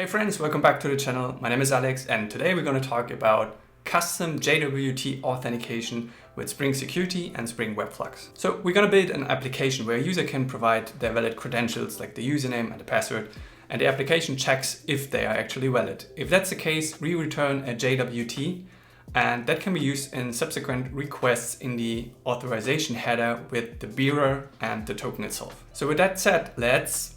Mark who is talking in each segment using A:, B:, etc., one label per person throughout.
A: Hey friends, welcome back to the channel. My name is Alex and today we're going to talk about custom JWT authentication with Spring Security and Spring WebFlux. So we're going to build an application where a user can provide their valid credentials like the username and the password, and the application checks if they are actually valid. If that's the case, we return a JWT, and that can be used in subsequent requests in the authorization header with the bearer and the token itself. So with that said, let's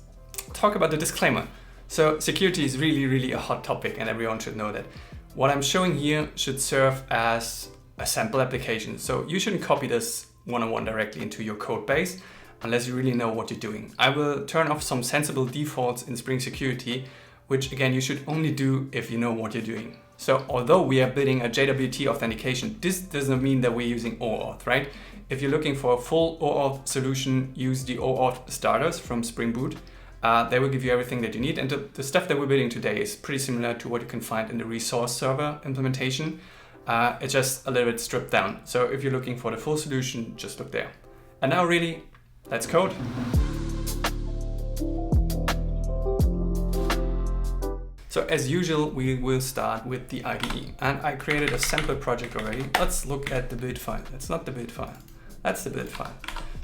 A: talk about the disclaimer. So security is really a hot topic and everyone should know that. What I'm showing here should serve as a sample application. So you shouldn't copy this one-on-one directly into your code base unless you really know what you're doing. I will turn off some sensible defaults in Spring Security, which again, you should only do if you know what you're doing. So although we are building a JWT authentication, this doesn't mean that we're using OAuth, right? If you're looking for a full OAuth solution, use the OAuth starters from Spring Boot. They will give you everything that you need. And the stuff that we're building today is pretty similar to what you can find in the resource server implementation. It's just a little bit stripped down. So if you're looking for the full solution, just look there. And now really, let's code. So as usual, we will start with the IDE. And I created a sample project already. Let's look at the build file. That's not the build file. That's the build file.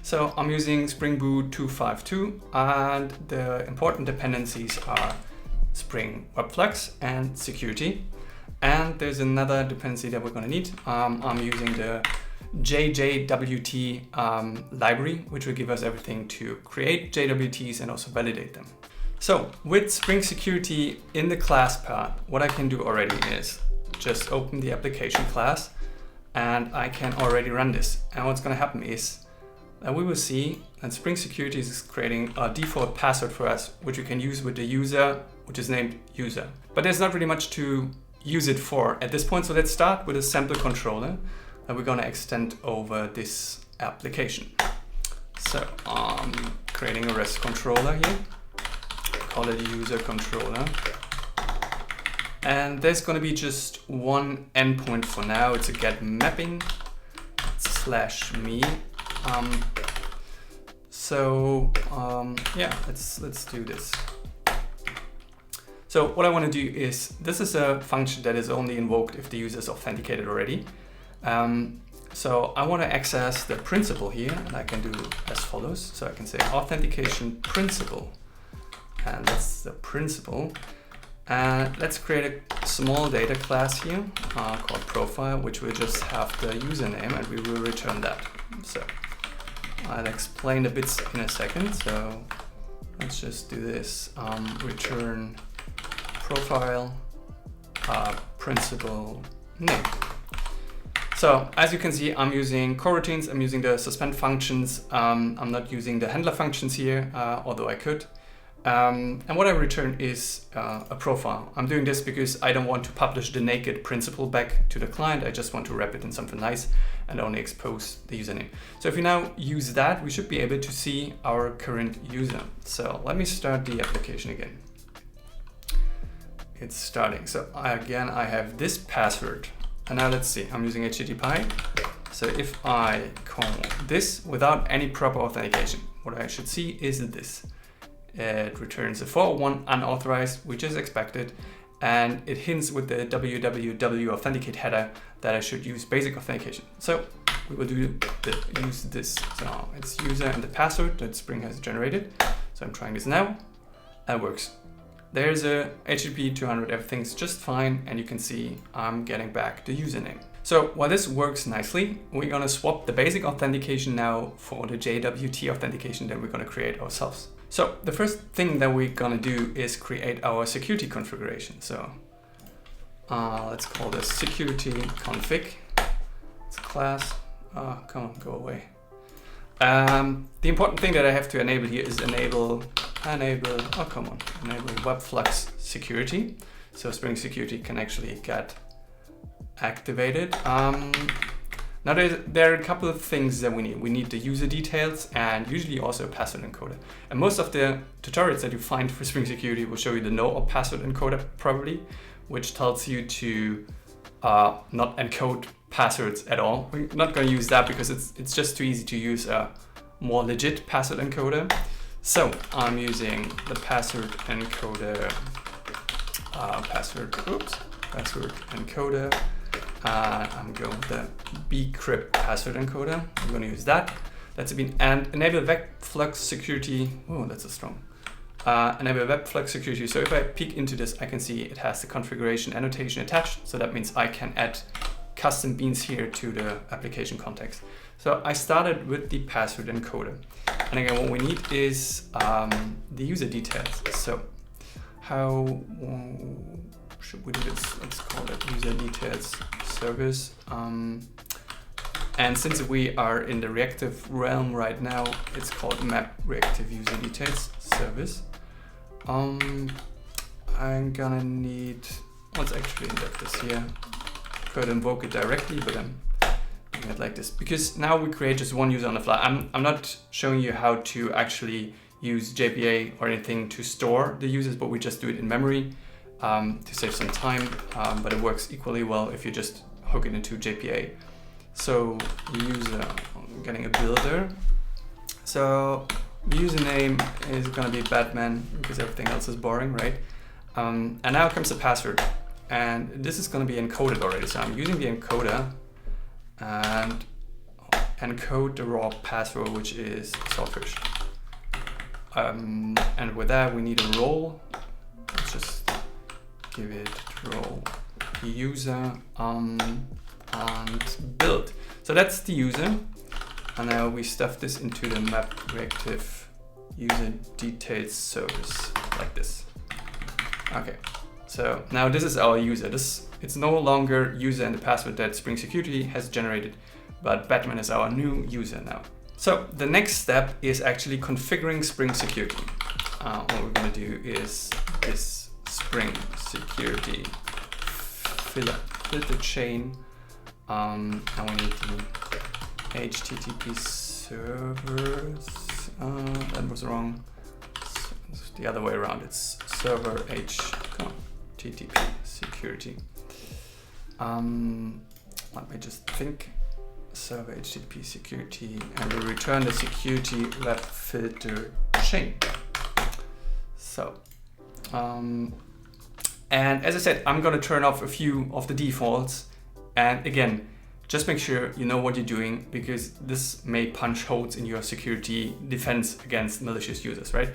A: So I'm using Spring Boot 2.5.2 and the important dependencies are Spring WebFlux and Security. And there's another dependency that we're going to need. I'm using the JWT library, which will give us everything to create JWTs and also validate them. So with Spring Security in the class part, what I can do already is just open the application class and I can already run this. And what's going to happen is that we will see that Spring Security is creating a default password for us, which we can use with the user, which is named user. But there's not really much to use it for at this point. So let's start with a sample controller that we're going to extend over this application. So I'm creating a REST controller here, call it user controller. And there's going to be just one endpoint for now. It's a get mapping /me. Yeah, let's do this. So what I want to do is, this is a function that is only invoked if the user is authenticated already. So I want to access the principal here, and I can do as follows. So I can say authentication principal, and that's the principal. And let's create a small data class here called profile, which will just have the username, and we will return that. So I'll explain the bits in a second. So let's just do this. Return profile principal name. So as you can see, I'm using coroutines. I'm using the suspend functions. I'm not using the handler functions here, although I could. And what I return is a profile. I'm doing this because I don't want to publish the naked principal back to the client. I just want to wrap it in something nice and only expose the username. So if we now use that, we should be able to see our current user. So let me start the application again. It's starting. So again, I have this password. And now let's see, I'm using HTTP. So if I call this without any proper authentication, what I should see is this. It returns a 401 unauthorized, which is expected, and it hints with the www authenticate header that I should use basic authentication. So we will use this. So it's user and the password that Spring has generated. So I'm trying this now. That works. There's a HTTP 200, everything's just fine, and you can see I'm getting back the username. So while this works nicely, we're going to swap the basic authentication now for the JWT authentication that we're going to create ourselves. So the first thing that we're going to do is create our security configuration. So let's call this security config. It's a class. Oh, come on, go away. The important thing that I have to enable here is enable WebFlux security. So Spring Security can actually get activated. Now there are a couple of things that we need. We need the user details and usually also a password encoder. And most of the tutorials that you find for Spring Security will show you the no or password encoder probably, which tells you to not encode passwords at all. We're not going to use that because it's just too easy to use a more legit password encoder. So I'm using the password encoder password encoder. I'm going with the bcrypt password encoder. I'm going to use that. That's been, and enable WebFlux security. Oh, that's a strong. Enable WebFlux security. So if I peek into this, I can see it has the configuration annotation attached. So that means I can add custom beans here to the application context. So I started with the password encoder. And again, what we need is the user details. So how should we do this? Let's call it user details service. And since we are in the reactive realm right now, it's called map reactive user details service. I'm gonna need, let's actually inject this here. Could invoke it directly, but I'm doing it like this because now we create just one user on the fly. I'm not showing you how to actually use JPA or anything to store the users, but we just do it in memory to save some time. But it works equally well if you just hook it into JPA. So user, I'm getting a builder. So the username is gonna be Batman because everything else is boring, right? And now comes the password. And this is gonna be encoded already. So I'm using the encoder and encode the raw password, which is saltfish. And with that, we need a role. Let's just give it role user and build. So that's the user. And now we stuff this into the map reactive user details service like this. Okay, so now this is our user. It's no longer user and the password that Spring Security has generated, but Batman is our new user now. So the next step is actually configuring Spring Security. What we're gonna do is this Spring Security filter chain. And we need the HTTP servers. That was wrong. It's the other way around. It's server HTTP security. Let me just think. Server HTTP security, and we return the security web filter chain. So, and as I said, I'm going to turn off a few of the defaults. And again, just make sure you know what you're doing because this may punch holes in your security defense against malicious users, right?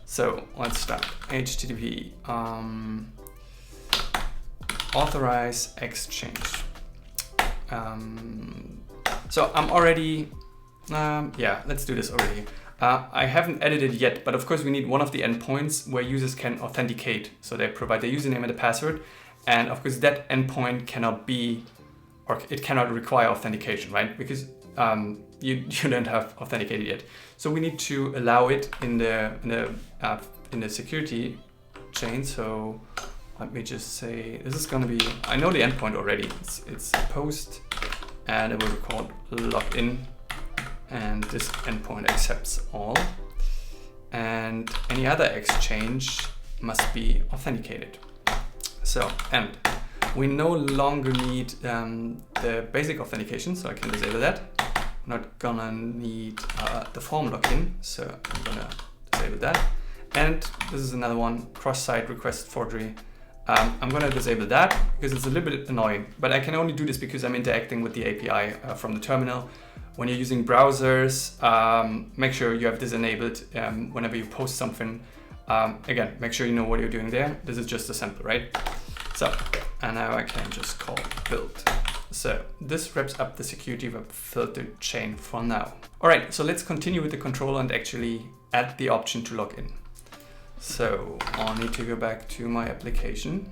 A: So let's start. HTTP authorize exchange. So I'm already, yeah, let's do this already. I haven't edited yet, but of course we need one of the endpoints where users can authenticate. So they provide their username and the password. And of course that endpoint cannot be, or it cannot require authentication, right? Because you don't have authenticated yet. So we need to allow it in the security chain. So let me just say, this is gonna be, I know the endpoint already. It's a post and it will be called login. And this endpoint accepts all. And any other exchange must be authenticated. So, and we no longer need the basic authentication, so I can disable that. I'm not gonna need the form login, so I'm gonna disable that. And this is another one, cross-site request forgery. I'm gonna disable that because it's a little bit annoying, but I can only do this because I'm interacting with the API from the terminal. When you're using browsers, make sure you have this enabled whenever you post something. Again, make sure you know what you're doing there. This is just a sample, right? So, and now I can just call build. So this wraps up the security web filter chain for now. All right, so let's continue with the controller and actually add the option to log in. So I'll need to go back to my application.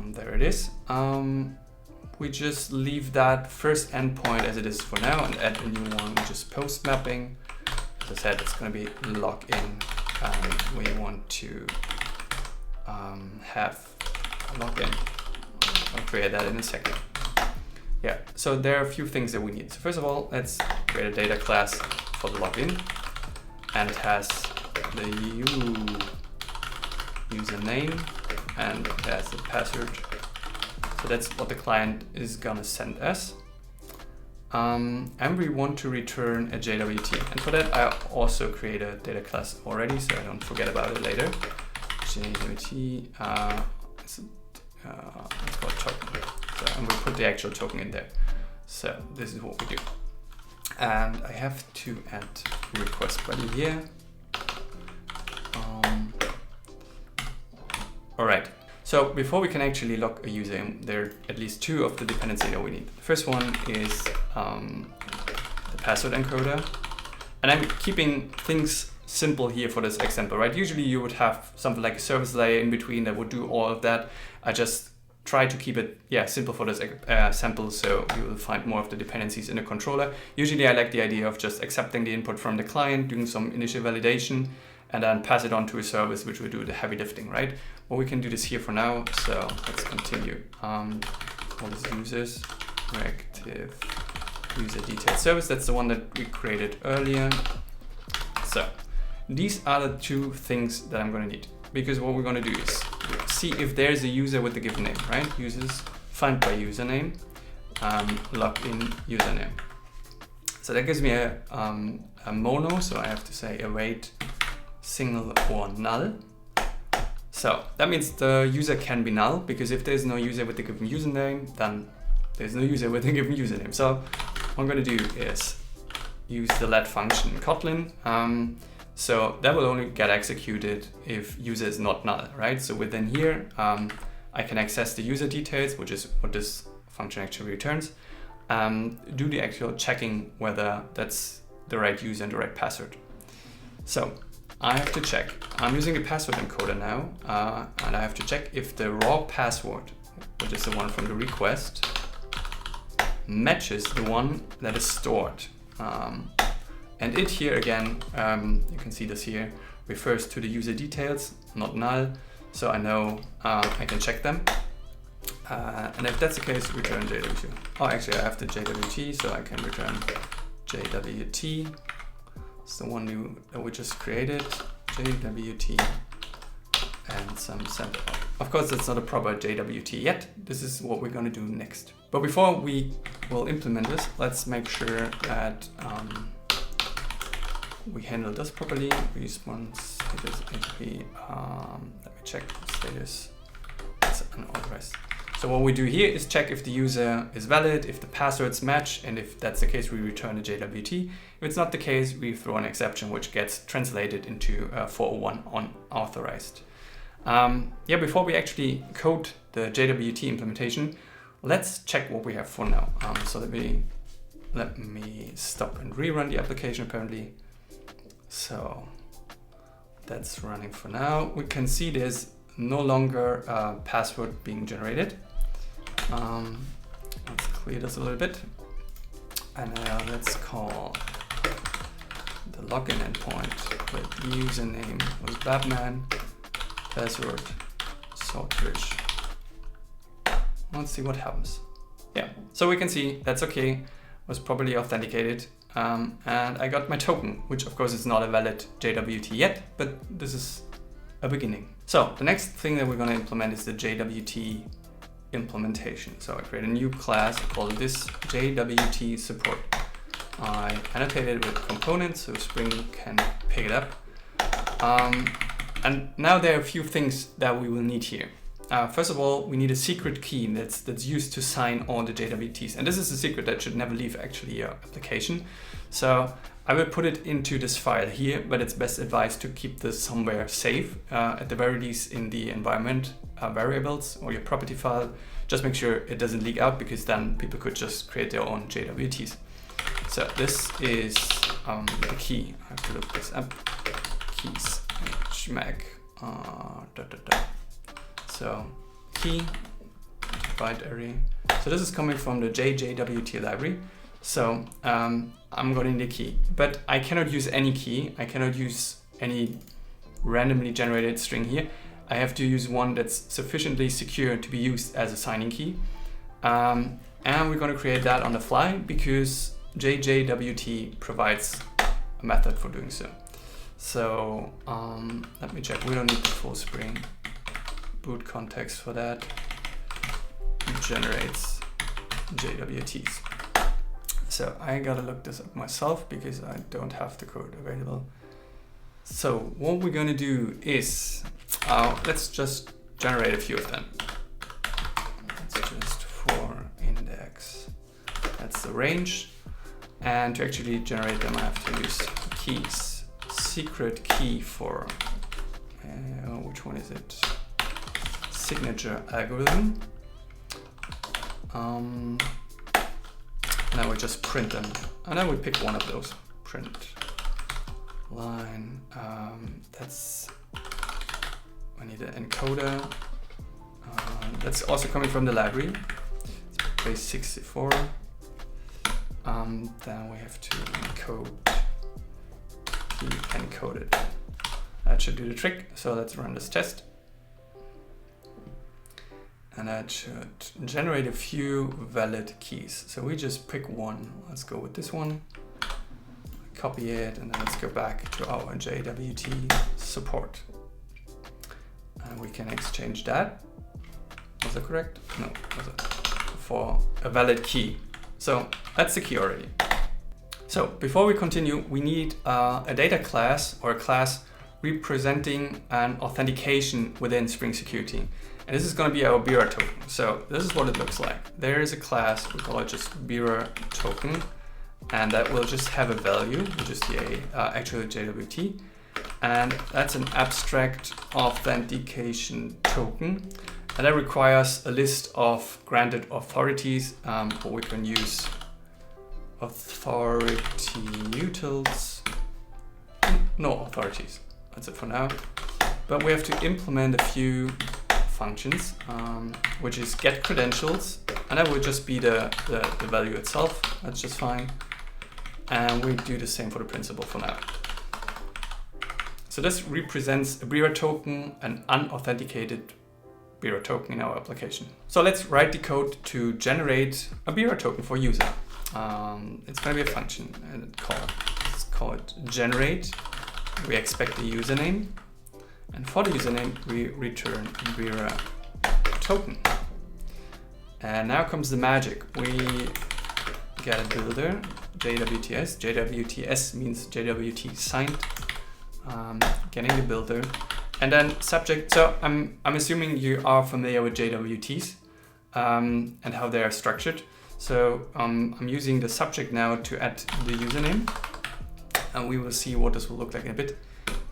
A: There it is. We just leave that first endpoint as it is for now and add a new one, which is post mapping. As I said, it's going to be login, and we want to have login. I'll create that in a second. Yeah, so there are a few things that we need. So first of all, let's create a data class for the login, and it has the username and it has the password. So that's what the client is gonna send us. And we want to return a JWT. And for that, I also create a data class already, so I don't forget about it later. JWT, let's call it token. So, and we put the actual token in there. So this is what we do. And I have to add request body here. All right. So before we can actually log a user in, there are at least two of the dependency that we need. The first one is the password encoder. And I'm keeping things simple here for this example, right? Usually you would have something like a service layer in between that would do all of that. I just try to keep it simple for this sample, so you will find more of the dependencies in the controller. Usually I like the idea of just accepting the input from the client, doing some initial validation, and then pass it on to a service which will do the heavy lifting, right? Well, we can do this here for now, so let's continue. All these users, reactive user detail service, that's the one that we created earlier. So these are the two things that I'm going to need, because what we're going to do is see if there's a user with the given name, right? Users find by username, login username. So that gives me a mono, so I have to say await single or null. So that means the user can be null, because if there's no user with the given username, then there's no user with the given username. So what I'm going to do is use the let function in Kotlin. So that will only get executed if user is not null, right? So within here, I can access the user details, which is what this function actually returns, do the actual checking whether that's the right user and the right password. So I have to check. I'm using a password encoder now, and I have to check if the raw password, which is the one from the request, matches the one that is stored. And it here again, you can see this here, refers to the user details, not null. So I know I can check them. And if that's the case, return JWT. Oh, actually I have the JWT, so I can return JWT. It's the one that we just created, JWT, and some sample. Of course, that's not a proper JWT yet. This is what we're going to do next. But before we will implement this, let's make sure that we handle this properly. Response status HP. Let me check status. It's unauthorized. So what we do here is check if the user is valid, if the passwords match, and if that's the case, we return a JWT. If it's not the case, we throw an exception which gets translated into 401 unauthorized. Before we actually code the JWT implementation, let's check what we have for now. So let me stop and rerun the application apparently. So that's running for now. We can see there's no longer a password being generated. Let's clear this a little bit. And let's call the login endpoint with username was Batman, password saltfish. Let's see what happens. Yeah, so we can see that's okay, was properly authenticated. And I got my token, which of course is not a valid JWT yet, but this is a beginning. So the next thing that we're going to implement is the JWT implementation. So I create a new class, I call this JWT Support. I annotated it with components so Spring can pick it up. And now there are a few things that we will need here. First of all, we need a secret key that's used to sign all the JWTs. And this is a secret that should never leave actually your application. So I will put it into this file here, but it's best advised to keep this somewhere safe, at the very least in the environment variables or your property file. Just make sure it doesn't leak out, because then people could just create their own JWTs. So this is the key. I have to look this up. Keys, schmack, So key, byte array. So this is coming from the JWT library. So I'm going to need a key, but I cannot use any key. I cannot use any randomly generated string here. I have to use one that's sufficiently secure to be used as a signing key. And we're going to create that on the fly because JWT provides a method for doing so. So let me check. We don't need the full Spring boot context for that. It generates JWTs. So I gotta look this up myself because I don't have the code available. So what we're gonna do is let's just generate a few of them. It's just for index. That's the range. And to actually generate them, I have to use keys. Secret key for, which one is it? Signature algorithm. Now we just print them. And I would pick one of those. Print line. That's, I need an encoder. That's also coming from the library. It's base 64. Then we have to encode key encoded. That should do the trick. So let's run this test. And that should generate a few valid keys. So we just pick one. Let's go with this one. Copy it, and then let's go back to our JWT support. And we can exchange that. Was that correct? No, was it? For a valid key. So that's the key already. So before we continue, we need a data class or a class representing an authentication within Spring Security. And this is going to be our BIRA token. So this is what it looks like. There is a class, we call it just BIRA token, and that will just have a value, which is the actual JWT. And that's an abstract authentication token. And that requires a list of granted authorities, but we can use authority utils. No authorities, that's it for now. But we have to implement a few functions, which is get credentials, and that would just be the value itself. That's just fine. And we do the same for the principal for now. So this represents a BIRA token, an unauthenticated BIRA token in our application. So let's write the code to generate a BIRA token for user. It's going to be a function, and let's call it generate. We expect the username, and for the username we return BIRA token. And now comes the magic. We get a builder, JWTS. JWTS means JWT signed. Getting the builder. And then subject, so I'm assuming you are familiar with JWTs and how they are structured. So I'm using the subject now to add the username, and we will see what this will look like in a bit.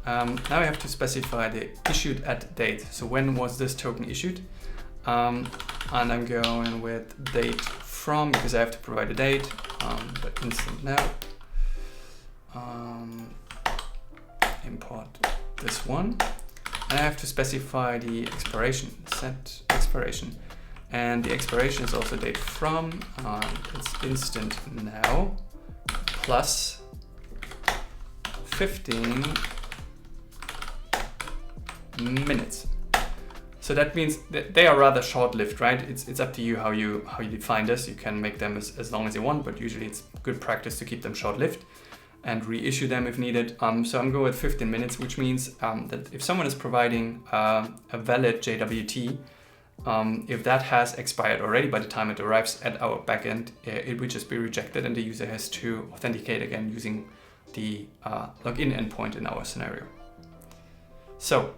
A: Now I have to specify the issued at date. So when was this token issued? And I'm going with date from, because I have to provide a date, but instant now. Import this one. And I have to specify the expiration, set expiration. And the expiration is also date from, it's instant now, plus 15 minutes. So that means that they are rather short-lived, right? It's up to you how you define this. You can make them as long as you want, but usually it's good practice to keep them short-lived and reissue them if needed. So I'm going with 15 minutes, which means that if someone is providing a valid JWT, if that has expired already by the time it arrives at our backend, it will just be rejected and the user has to authenticate again using the login endpoint in our scenario. So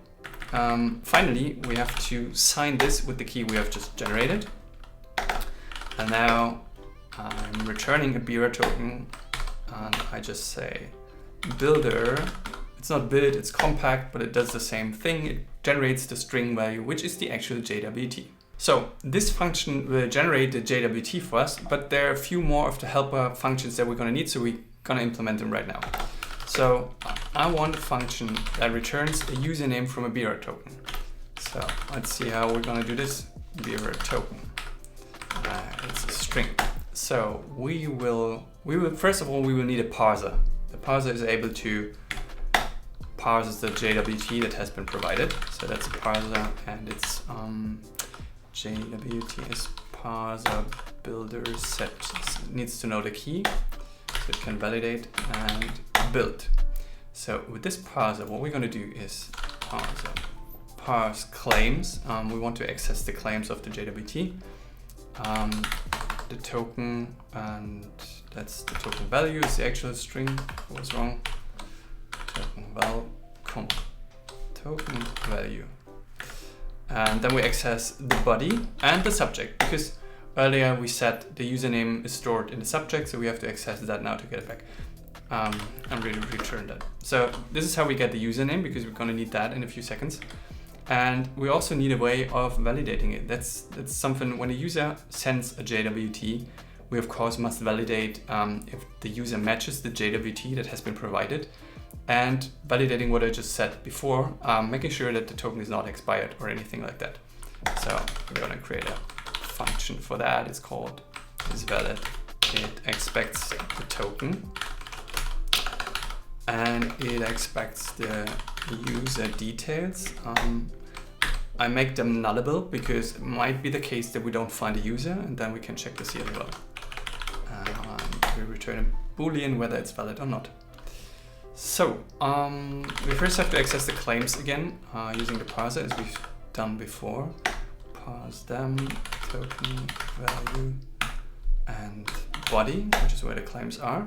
A: finally, we have to sign this with the key we have just generated. And now I'm returning a BIRA token, and I just say builder. It's not build, it's compact, but it does the same thing. It generates the string value, which is the actual JWT. So this function will generate the JWT for us, but there are a few more of the helper functions that we're going to need, so we're going to implement them right now. So I want a function that returns a username from a BIRA token. So let's see how we're going to do this. BIRA token. It's a string. So we will first of all, we will need a parser. The parser is able to parse the JWT that has been provided. So that's a parser, and it's JWTS parser builder set. It needs to know the key so it can validate and build. So with this parser, what we're going to do is parse claims. We want to access the claims of the JWT, the token, and that's the token value is the actual string. What was wrong? Token val, token value. And then we access the body and the subject, because earlier we said the username is stored in the subject, so we have to access that now to get it back. And really return that. So this is how we get the username, because we're going to need that in a few seconds. And we also need a way of validating it. That's something, when a user sends a JWT, we of course must validate if the user matches the JWT that has been provided, and validating what I just said before, making sure that the token is not expired or anything like that. So we're going to create a function for that. It's called isValid. It expects the token, and it expects the user details. I make them nullable because it might be the case that we don't find a user, and then we can check this here as well. We return a boolean whether it's valid or not. So we first have to access the claims again using the parser as we've done before. Parse them, token, value, and body, which is where the claims are.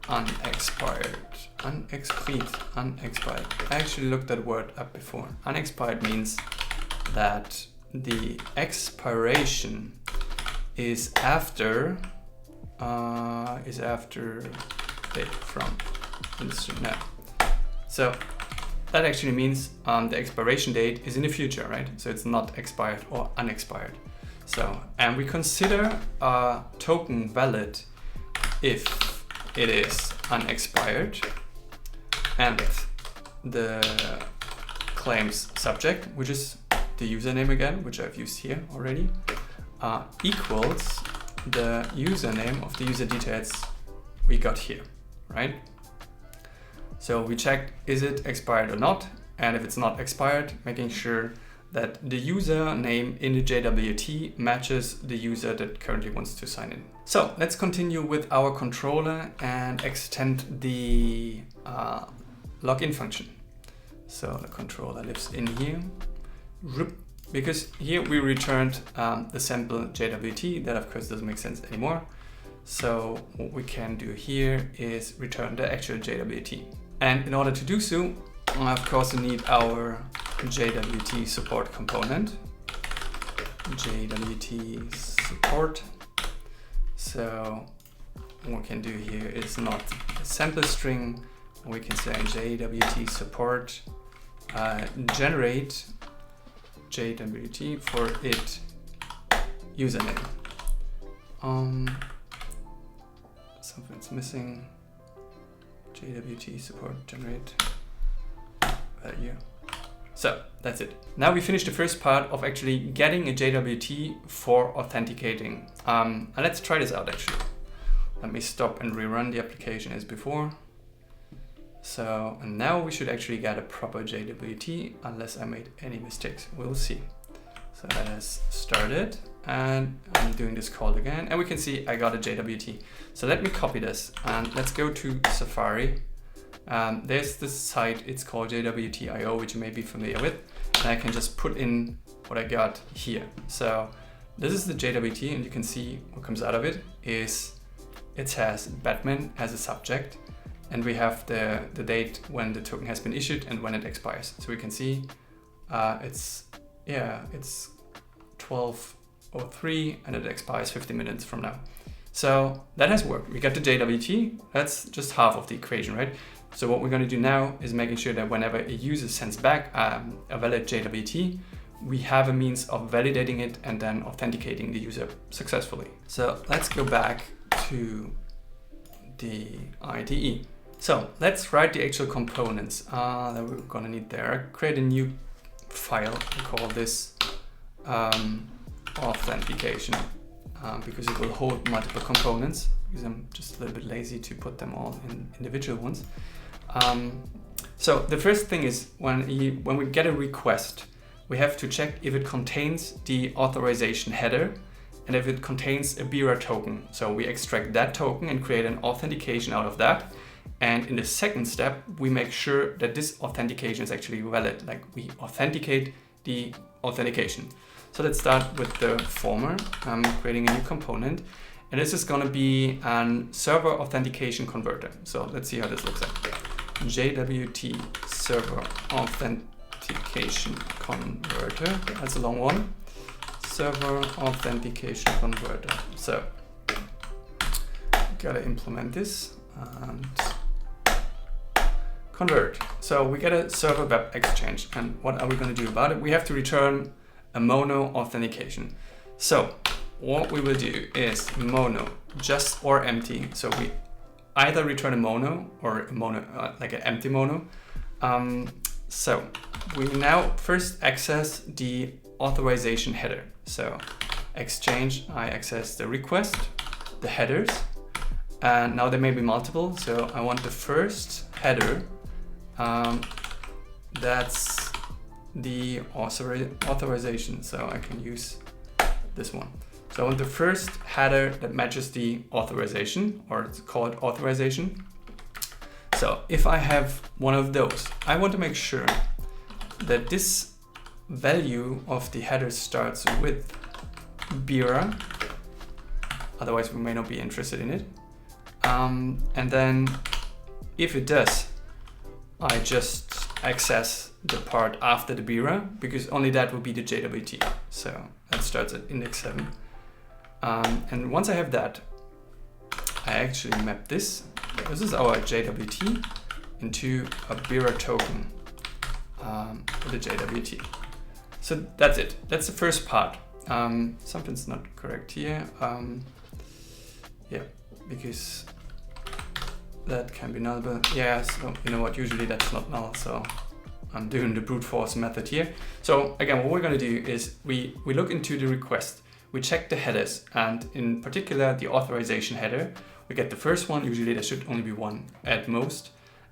A: Unexpired, unexpired. I actually looked that word up before. Unexpired means that the expiration is after date from instant now. So that actually means the expiration date is in the future, right? So it's not expired or unexpired. So, and we consider a token valid if it is unexpired and the claims subject, which is the username again, which I've used here already, equals the username of the user details we got here, right? So we checked, is it expired or not? And if it's not expired, making sure that the username in the JWT matches the user that currently wants to sign in. So let's continue with our controller and extend the login function. So the controller lives in here, because here we returned the sample JWT. That of course doesn't make sense anymore. So what we can do here is return the actual JWT. And in order to do so, of course we need our JWT Support component. JWT Support. So what we can do here is not a sample string. We can say JWT Support generate JWT for it username. Something's missing. JWT Support generate value. So that's it. Now we finished the first part of actually getting a JWT for authenticating. And let's try this out actually. Let me stop and rerun the application as before. So, and now we should actually get a proper JWT unless I made any mistakes. We'll see. So that has started and I'm doing this call again and we can see I got a JWT. So let me copy this and let's go to Safari. There's this site, it's called JWT.io, which you may be familiar with. And I can just put in what I got here. So this is the JWT and you can see what comes out of it is it has Batman as a subject. And we have the date when the token has been issued and when it expires. So we can see it's 12:03 and it expires 50 minutes from now. So that has worked. We got the JWT. That's just half of the equation, right? So what we're going to do now is making sure that whenever a user sends back a valid JWT, we have a means of validating it and then authenticating the user successfully. So let's go back to the IDE. So let's write the actual components that we're gonna need there. Create a new file and call this authentication because it will hold multiple components, because I'm just a little bit lazy to put them all in individual ones. So the first thing is when we get a request, we have to check if it contains the authorization header and if it contains a BIRA token. So we extract that token and create an authentication out of that. And in the second step, we make sure that this authentication is actually valid, like we authenticate the authentication. So let's start with the former. I'm creating a new component, and this is going to be an server authentication converter. So let's see how this looks like. JWT server authentication authentication converter. That's a long one. Server authentication converter. So gotta implement this and convert. So we get a server web exchange, and what are we going to do about it? We have to return a mono authentication. So what we will do is mono just or empty. So we either return a mono or a mono, like an empty mono. So we now first access the authorization header. So exchange, I access the request, the headers, and now there may be multiple. So I want the first header. That's the authorization, so I can use this one. So I want the first header that matches the authorization, or it's called authorization. So if I have one of those, I want to make sure that this value of the header starts with BIRA, otherwise we may not be interested in it. And then if it does, I just access the part after the BIRA, because only that will be the JWT. So that starts at index 7. And once I have that, I actually map this. This is our JWT into a BIRA token with the JWT. So that's it. That's the first part. Something's not correct here. Yeah, because that can be null, but yeah, so you know what, usually that's not null, so I'm doing the brute force method here. So again, what we're going to do is we look into the request, we check the headers, and in particular the authorization header. We get the first one, usually there should only be one at most,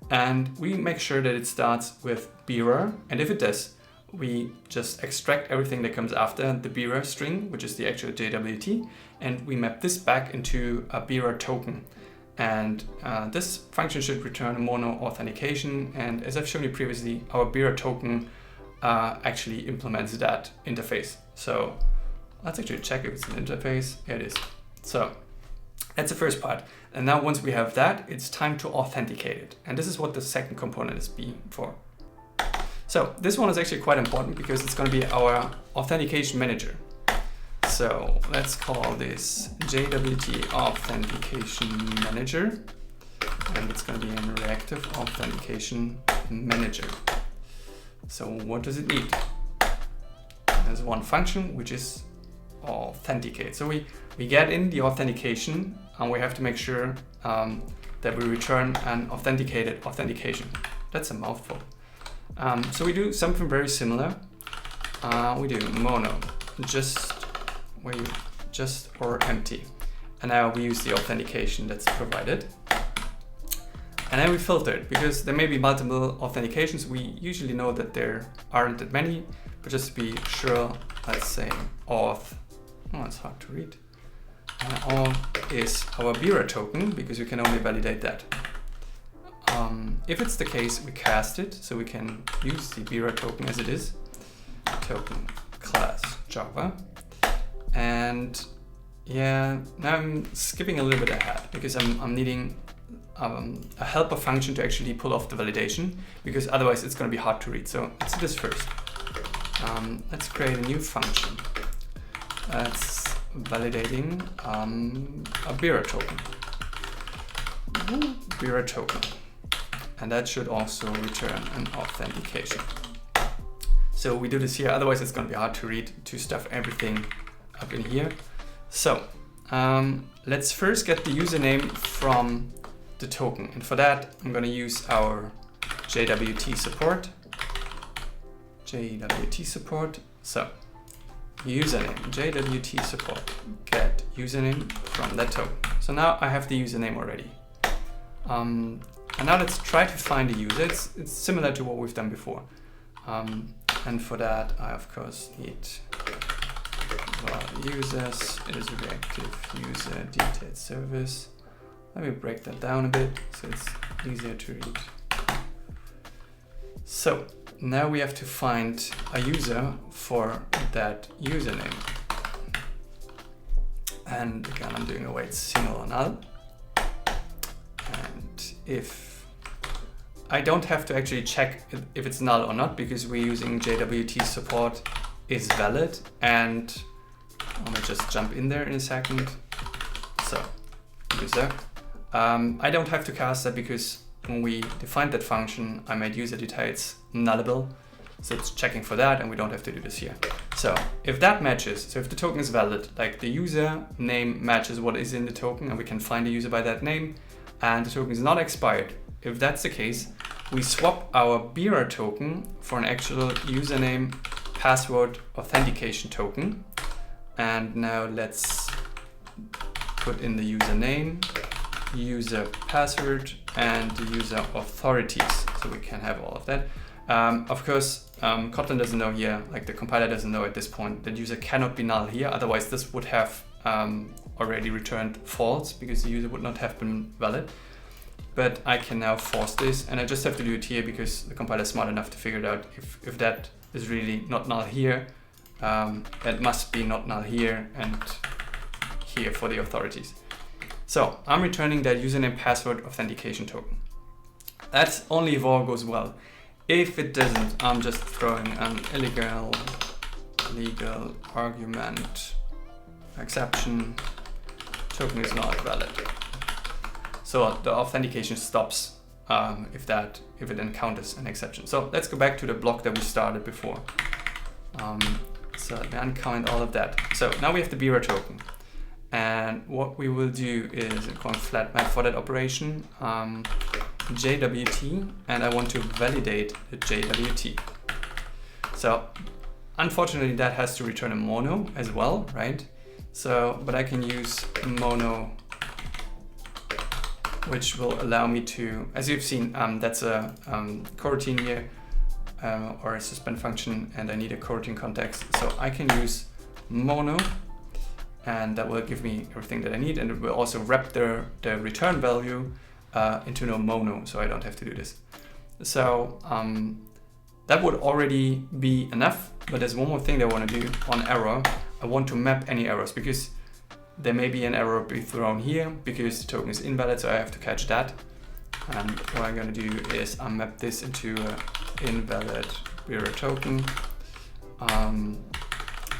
A: and we make sure that it starts with BIRA, and if it does, we just extract everything that comes after the BIRA string, which is the actual JWT, and we map this back into a BIRA token. And this function should return a mono authentication, and as I've shown you previously, our BIRA token actually implements that interface. So let's actually check if it's an interface. Here it is. So that's the first part. And now once we have that, it's time to authenticate it. And this is what the second component is being for. So this one is actually quite important because it's going to be our authentication manager. So let's call this JWT Authentication Manager, and it's going to be a reactive authentication manager. So what does it need? There's one function, which is authenticate. So we get in the authentication, and we have to make sure that we return an authenticated authentication. That's a mouthful. So we do something very similar. We do mono, just or empty. And now we use the authentication that's provided. And then we filter it, because there may be multiple authentications. We usually know that there aren't that many, but just to be sure, let's say auth, it's hard to read. Auth is our BIRA token, because we can only validate that. If it's the case, we cast it, so we can use the BIRA token as it is. Token class Java. And yeah, now I'm skipping a little bit ahead, because I'm needing a helper function to actually pull off the validation, because otherwise it's going to be hard to read. So let's do this first. Let's create a new function. That's validating a BIRA token. BIRA token. And that should also return an authentication. So we do this here, otherwise it's going to be hard to read, to stuff everything up in here. So let's first get the username from the token, and for that I'm going to use our JWT support. JWT support. So username JWT support, get username from that token. So now I have the username already. And now let's try to find the user. It's similar to what we've done before. And for that I of course need users is reactive user detailed service. Let me break that down a bit so it's easier to read. So now we have to find a user for that username. And again, I'm doing await single or null. And if I don't have to actually check if it's null or not, because we're using JWT Support is valid. And let me just jump in there in a second. So user, I don't have to cast that because when we defined that function, I made user details nullable. So it's checking for that, and we don't have to do this here. So if that matches, so if the token is valid, like the user name matches what is in the token, and we can find the user by that name, and the token is not expired. If that's the case, we swap our BIRA token for an actual username password authentication token. And now let's put in the username, user password, and the user authorities, so we can have all of that. Of course, Kotlin doesn't know here, like the compiler doesn't know at this point, that user cannot be null here. Otherwise, this would have already returned false because the user would not have been valid. But I can now force this, and I just have to do it here because the compiler is smart enough to figure it out. If that is really not null here, it must be not null here and here for the authorities. So I'm returning that username password authentication token. That's only if all goes well. If it doesn't, I'm just throwing an illegal legal argument exception, token is not valid. So the authentication stops if it encounters an exception. So let's go back to the block that we started before. So let me uncount all of that. So now we have the BIRA token. And what we will do is call flat map for that operation. JWT, and I want to validate the JWT. So unfortunately that has to return a mono as well, right? So, but I can use mono, which will allow me to, as you've seen, that's a coroutine here, or a suspend function, and I need a coroutine context. So I can use mono, and that will give me everything that I need, and it will also wrap the return value into no mono, so I don't have to do this. So that would already be enough, but there's one more thing that I want to do on error. I want to map any errors, because there may be an error be thrown here because the token is invalid, so I have to catch that. And what I'm going to do is I map this into an invalid BIRA token. I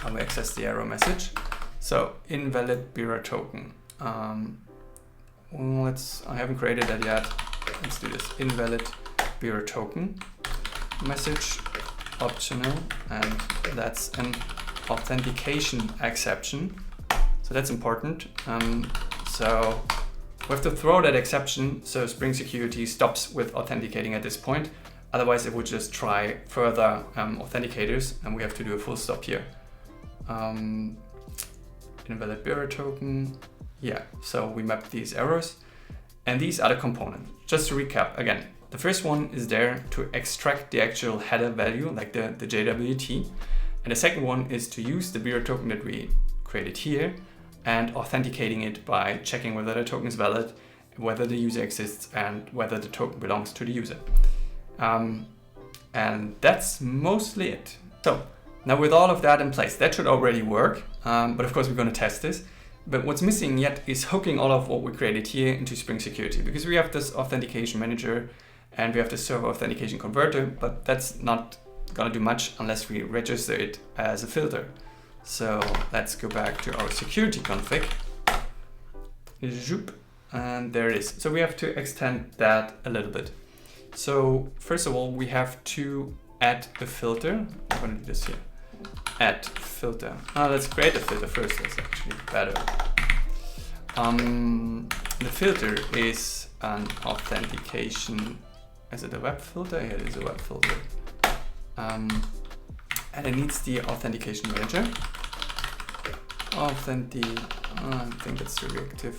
A: will access the error message. So invalid BIRA token. I haven't created that yet. Let's do this. Invalid BIRA token message, optional, and that's an authentication exception. So that's important. So we have to throw that exception so Spring Security stops with authenticating at this point. Otherwise, it would just try further authenticators, and we have to do a full stop here. Invalid BIRA token. Yeah, so we map these errors, and these are the components. Just to recap again, the first one is there to extract the actual header value, like the JWT. And the second one is to use the BIRA token that we created here and authenticating it by checking whether the token is valid, whether the user exists, and whether the token belongs to the user. And that's mostly it. So now with all of that in place, that should already work. But of course, we're going to test this. But what's missing yet is hooking all of what we created here into Spring Security, because we have this authentication manager and we have the server authentication converter, but that's not going to do much unless we register it as a filter. So let's go back to our security config. And there it is. So we have to extend that a little bit. So first of all, we have to add a filter. I'm going to do this here. Add filter. Let's create a filter first. That's actually better. The filter is an authentication. Is it a web filter? Yeah, it is a web filter. And it needs the authentication manager. I think that's the reactive.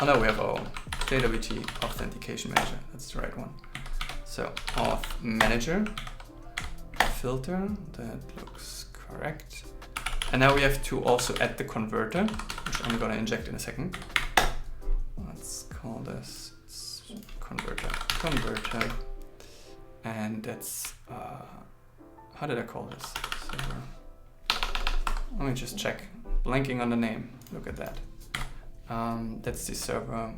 A: Oh no, we have our JWT authentication manager. That's the right one. So auth manager filter. That looks correct. And now we have to also add the converter, which I'm going to inject in a second. Let's call this converter. And that's, how did I call this? Let me just check. Blanking on the name. Look at that. That's the server.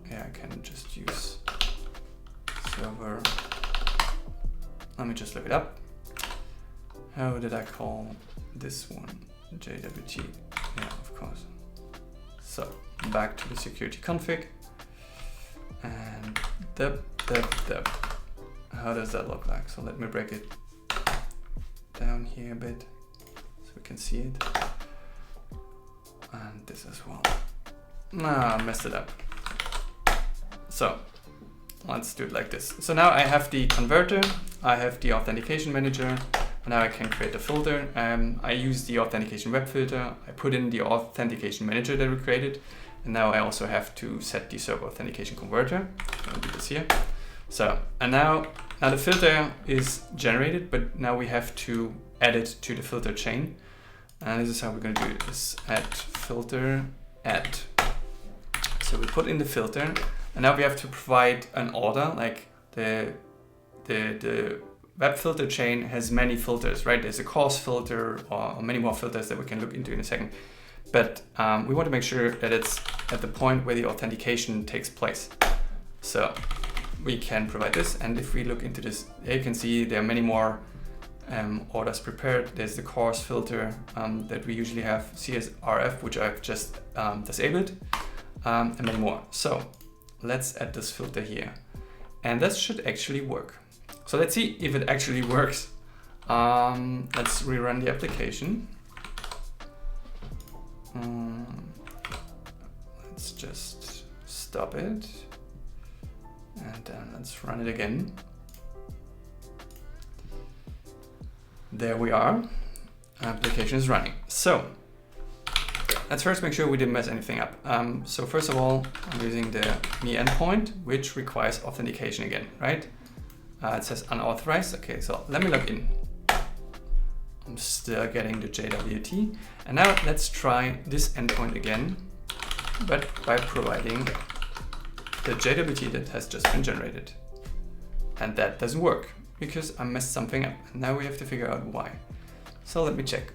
A: Yeah, I can just use server let me just look it up. How did I call this one? JWT, yeah, of course. So back to the security config and deb. How does that look like? So let me break it down here a bit so we can see it. And this as well. Nah, I messed it up. So let's do it like this. So now I have the converter, I have the authentication manager, and now I can create a filter. I use the authentication web filter. I put in the authentication manager that we created. And now I also have to set the server authentication converter. I'll do this here. So, and now the filter is generated, but now we have to add it to the filter chain. And this is how we're going to do this: add filter, add. So we put in the filter, and now we have to provide an order. Like the web filter chain has many filters, right? There's a cause filter or many more filters that we can look into in a second. But we want to make sure that it's at the point where the authentication takes place. So we can provide this, and if we look into this, you can see there are many more orders prepared. There's the cause filter that we usually have, CSRF, which I've just disabled, and many more. So let's add this filter here, and that should actually work. So let's see if it actually works. Let's rerun the application. Let's just stop it, and then let's run it again. There we are. Application is running. So let's first make sure we didn't mess anything up. So first of all, I'm using the me endpoint, which requires authentication again, right? It says unauthorized. Okay, so let me log in. I'm still getting the JWT. And now let's try this endpoint again, but by providing the JWT that has just been generated. And that doesn't work because I messed something up. And now we have to figure out why. So let me check.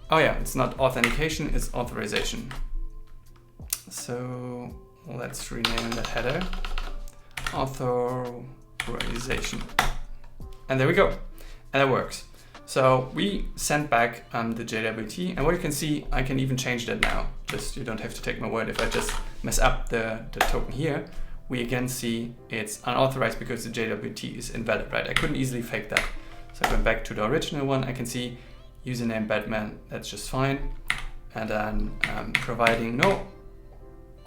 A: Oh yeah, it's not authentication, it's authorization. So let's rename that header authorization. And there we go. And it works. So we sent back the JWT, and what you can see, I can even change that now. Just, you don't have to take my word. If I just mess up the token here, we again see it's unauthorized because the JWT is invalid, right? I couldn't easily fake that. So I went back to the original one. I can see username Batman, that's just fine. And then providing no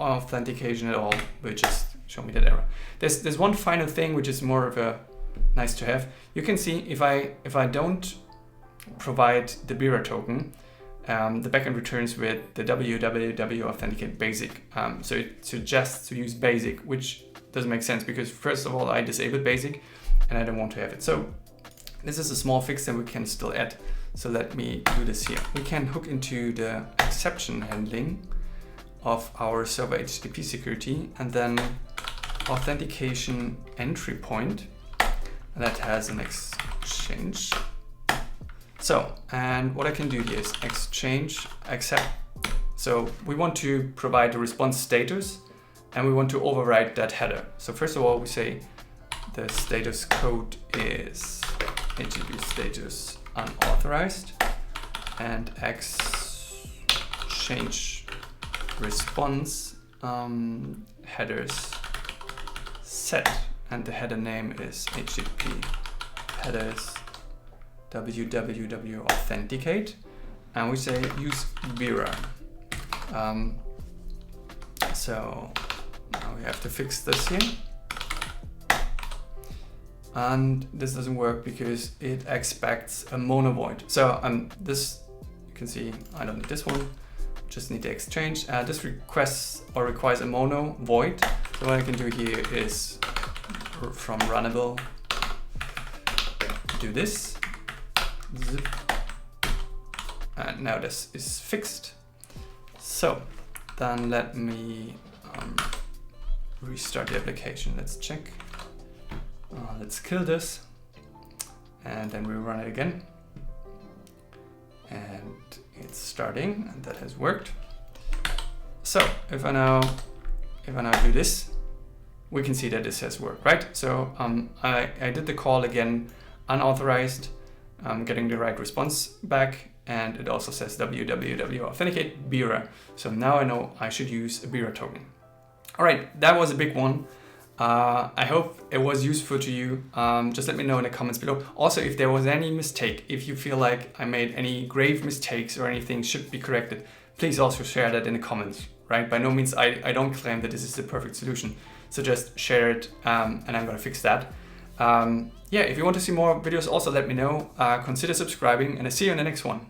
A: authentication at all, will just show me that error. There's one final thing which is more of a nice to have. You can see if I don't provide the BIRA token, the backend returns with the www authenticated basic. So it suggests to use basic, which doesn't make sense because first of all I disabled basic and I don't want to have it. So this is a small fix that we can still add. So let me do this here. We can hook into the exception handling of our server HTTP security and then authentication entry point that has an exchange. So, and what I can do here is exchange accept. So we want to provide the response status and we want to override that header. So first of all, we say the status code is HTTP status unauthorized and exchange response headers set, and the header name is HTTP headers www authenticate, and we say use BIRA. So now we have to fix this here. And this doesn't work because it expects a mono void. So this, you can see I don't need this one, just need the exchange. This requests or requires a mono void. So what I can do here is from runnable do this, zip, and now this is fixed. So then let me restart the application. Let's check. Let's kill this, and then we run it again, and it's starting, and that has worked. So if I now do this, we can see that this has worked, right? So I did the call again unauthorized, getting the right response back. And it also says www authenticate BIRA. So now I know I should use a BIRA token. All right, that was a big one. I hope it was useful to you. Just let me know in the comments below. Also, if there was any mistake, if you feel like I made any grave mistakes or anything should be corrected, please also share that in the comments, right? By no means, I don't claim that this is the perfect solution. So just share it and I'm gonna fix that. Yeah, if you want to see more videos, also let me know. Consider subscribing and I'll see you in the next one.